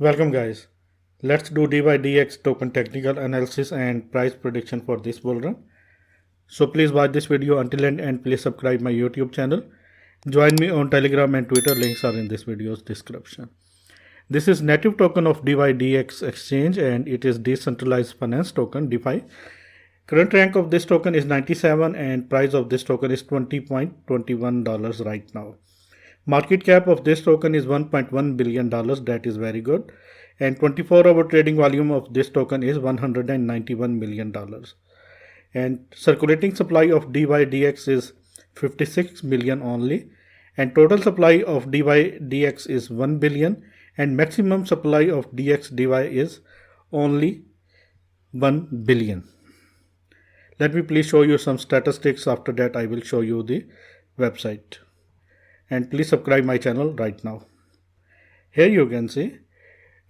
Welcome guys. Let's do DYDX token technical analysis and price prediction for this bull run. So please watch this video until end and please subscribe my YouTube channel. Join me on Telegram and Twitter, links are in this video's description. This is native token of DYDX exchange and it is decentralized finance token DeFi. Current rank of this token is 97 and price of this token is $20.21 right now. Market cap of this token is $1.1 billion, that is very good. And 24-hour trading volume of this token is $191 million. And circulating supply of DYDX is 56 million only. And total supply of DYDX is 1 billion. And maximum supply of DXDY is only 1 billion. Let me please show you some statistics. After that, I will show you the website. And please subscribe my channel right now. Here you can see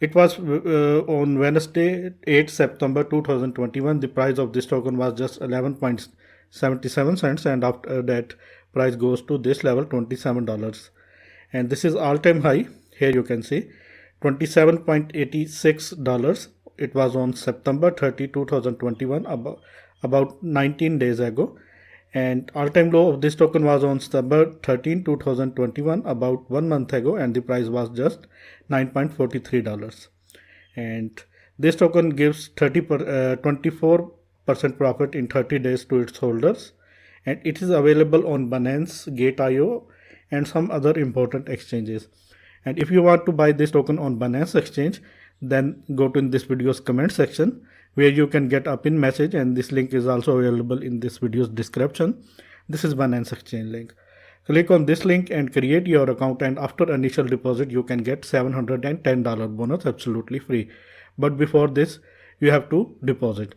it was on Wednesday 8 September 2021. The price of this token was just 11.77 cents and after that price goes to this level $27 and this is all-time high. Here you can see $27.86. It was on September 30 2021, about 19 days ago. And all-time low of this token was on September 13, 2021, about 1 month ago, and the price was just $9.43. And this token gives 24% profit in 30 days to its holders, and it is available on Binance, Gate.io, and some other important exchanges. And if you want to buy this token on Binance exchange, then go to this video's comment section where you can get a pin message, and this link is also available in this video's description. This is Binance exchange link. Click on this link and create your account, and after initial deposit you can get $710 bonus absolutely free. But before this you have to deposit.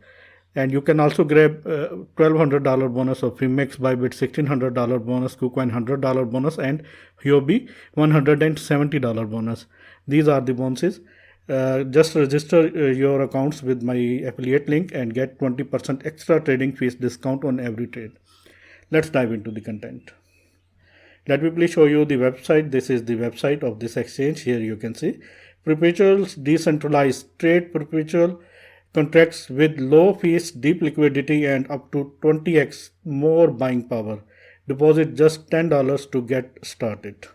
And you can also grab $1,200 bonus of Remix, Bybit $1,600 bonus, KuCoin $100 bonus, and Huobi $170 bonus. These are the bonuses. Just register your accounts with my affiliate link and get 20% extra trading fees discount on every trade. Let's dive into the content. Let me please show you the website. This is the website of this exchange. Here you can see perpetuals, decentralized trade perpetual contracts with low fees, deep liquidity, and up to 20x more buying power. Deposit just $10 to get started.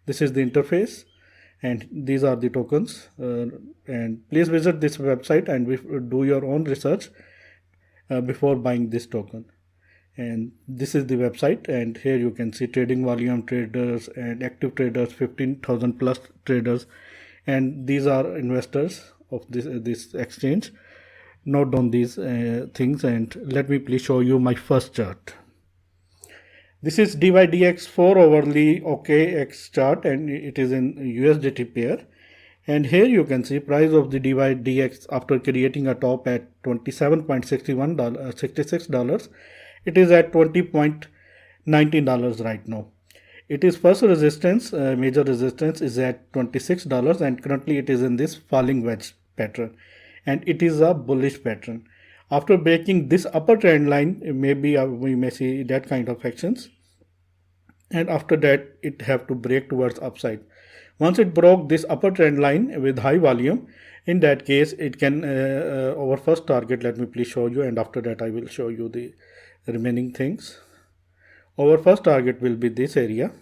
This is the interface. And these are the tokens, and please visit this website and do your own research before buying this token. And this is the website, and here you can see trading volume, traders, and active traders, 15,000 plus traders, and these are investors of this exchange. Note down these things, and let me please show you my first chart. This is DYDX 4 hourly OKX chart, and it is in USDT pair. And here you can see price of the DYDX after creating a top at $67.66. It is at $20.19 right now. It is first resistance, major resistance is at $26, and currently it is in this falling wedge pattern, and it is a bullish pattern. After breaking this upper trend line, maybe we may see that kind of actions, and after that it have to break towards upside. Once it broke this upper trend line with high volume, in that case it can our first target, let me please show you, and after that I will show you the remaining things. Our first target will be this area,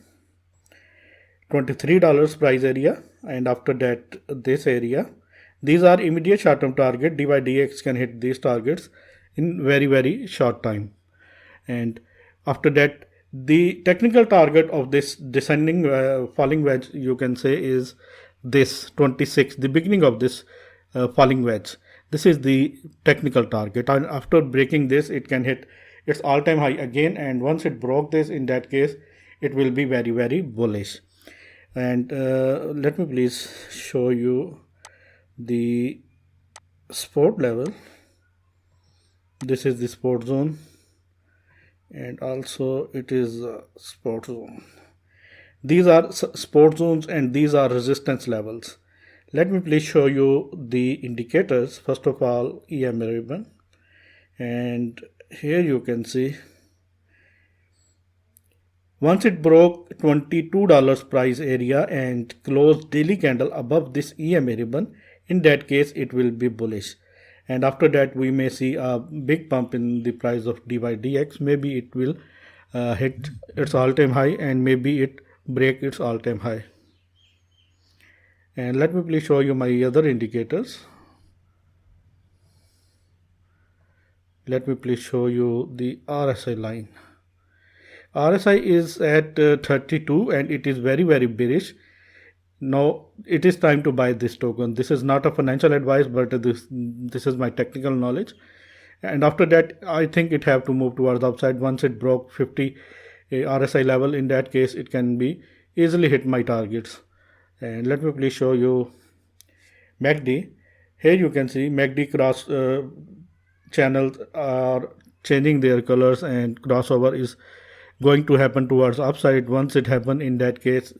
$23 price area, and after that this area. These are immediate short-term target. DYDX can hit these targets in very short time. And after that, the technical target of this descending falling wedge, you can say, is this 26, the beginning of this falling wedge. This is the technical target, and after breaking this it can hit its all-time high again, and once it broke this, in that case it will be very bullish. And let me please show you the support level. This is the support zone, and also it is a support zone. These are support zones and these are resistance levels. Let me please show you the indicators. First of all, EMA ribbon, and here you can see Once it broke $22 price area and closed daily candle above this EMA ribbon, in that case it will be bullish. And after that we may see a big pump in the price of DYDX. Maybe it will hit its all-time high and maybe it break its all-time high. And let me please show you my other indicators. Let me please show you the RSI line. RSI is at 32 and it is very bearish. Now it is time to buy this token. This is not a financial advice, but this is my technical knowledge. And after that I think it have to move towards the upside. Once it broke 50 RSI level, in that case it can be easily hit my targets. And let me please show you MACD. Here you can see MACD cross channels are changing their colors and crossover is going to happen towards upside. Once it happen, in that case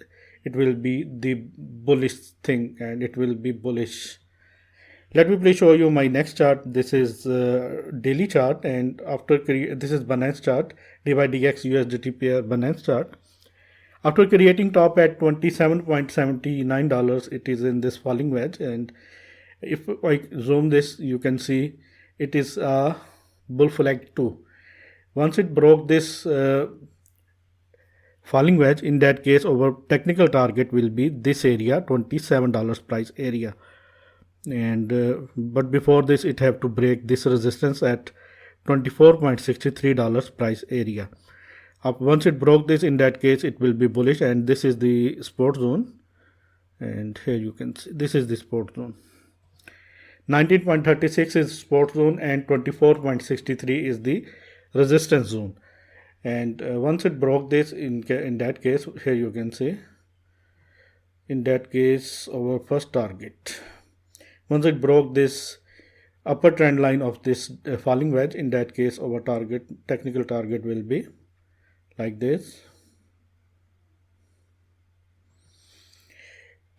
it will be the bullish thing and it will be bullish. Let me please show you my next chart. This is daily chart, and after this is Binance chart, DYDX USDT pair Binance chart. After creating top at $27.79, it is in this falling wedge, and if I zoom this, you can see it is a bull flag 2. Once it broke this falling wedge, in that case our technical target will be this area, $27 price area. And but before this it have to break this resistance at $24.63 price area. Once it broke this, in that case it will be bullish, and this is the support zone, and here you can see this is the support zone. 19.36 is support zone and 24.63 is the resistance zone. And once it broke this, in that case, here you can see, in that case our first target, once it broke this upper trend line of this falling wedge, in that case our technical target will be like this,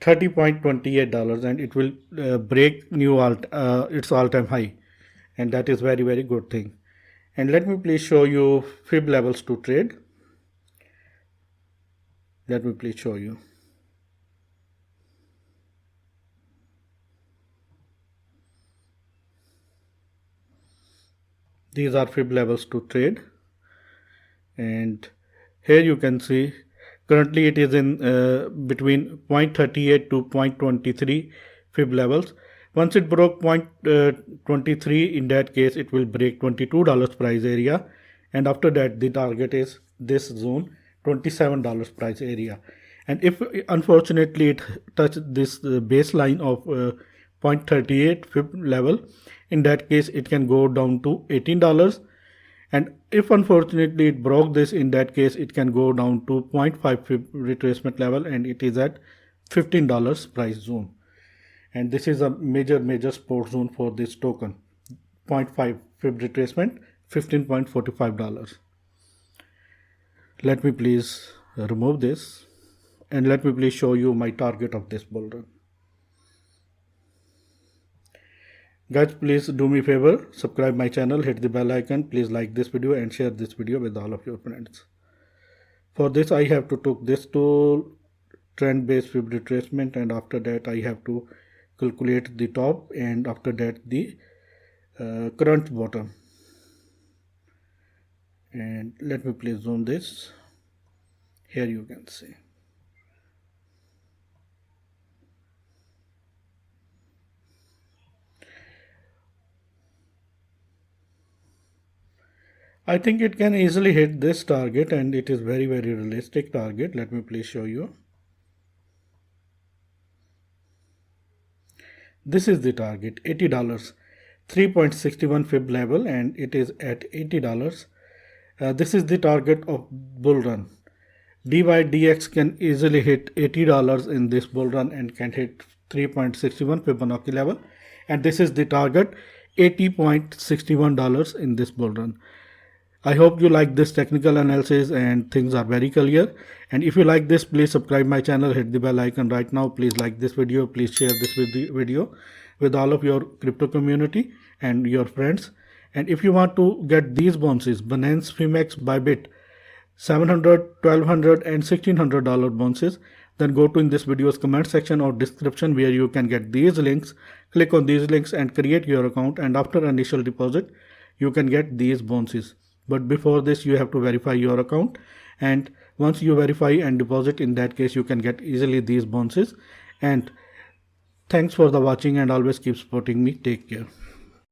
$30.28, and it will break new its all-time high, and that is very good thing. And let me please show you fib levels to trade. Let me please show you. These are fib levels to trade, and here you can see currently it is in between 0.38 to 0.23 fib levels. Once it broke 0.23, in that case it will break $22 price area, and after that the target is this zone, $27 price area. And if unfortunately it touches this baseline of 0.38 fib level, in that case it can go down to $18. And if unfortunately it broke this, in that case it can go down to 0.5 fib retracement level, and it is at $15 price zone. And this is a major support zone for this token. 0.5 fib retracement, $15.45. Let me please remove this, and let me please show you my target of this bull run. Guys, please do me a favor, subscribe my channel, hit the bell icon, please like this video and share this video with all of your friends. For this I have to took this tool, trend based fib retracement, and after that I have to calculate the top, and after that the current bottom. And let me please zoom this. Here you can see. I think it can easily hit this target, and it is very realistic target. Let me please show you. This is the target, $80, 3.61 fib level, and it is at $80. This is the target of bull run. DYDX can easily hit $80 in this bull run and can hit 3.61 Fibonacci level, and this is the target, $80.61 in this bull run. I hope you like this technical analysis and things are very clear. And if you like this, please subscribe my channel, hit the bell icon right now. Please like this video, please share this video with all of your crypto community and your friends. And if you want to get these bounces, Binance, Fimex, Bybit, $700, $1,200 and $1,600 bonuses, then go to in this video's comment section or description where you can get these links. Click on these links and create your account, and after initial deposit you can get these bonuses. But before this you have to verify your account, and once you verify and deposit, in that case you can get easily these bonuses. And thanks for the watching, and always keep supporting me. Take care.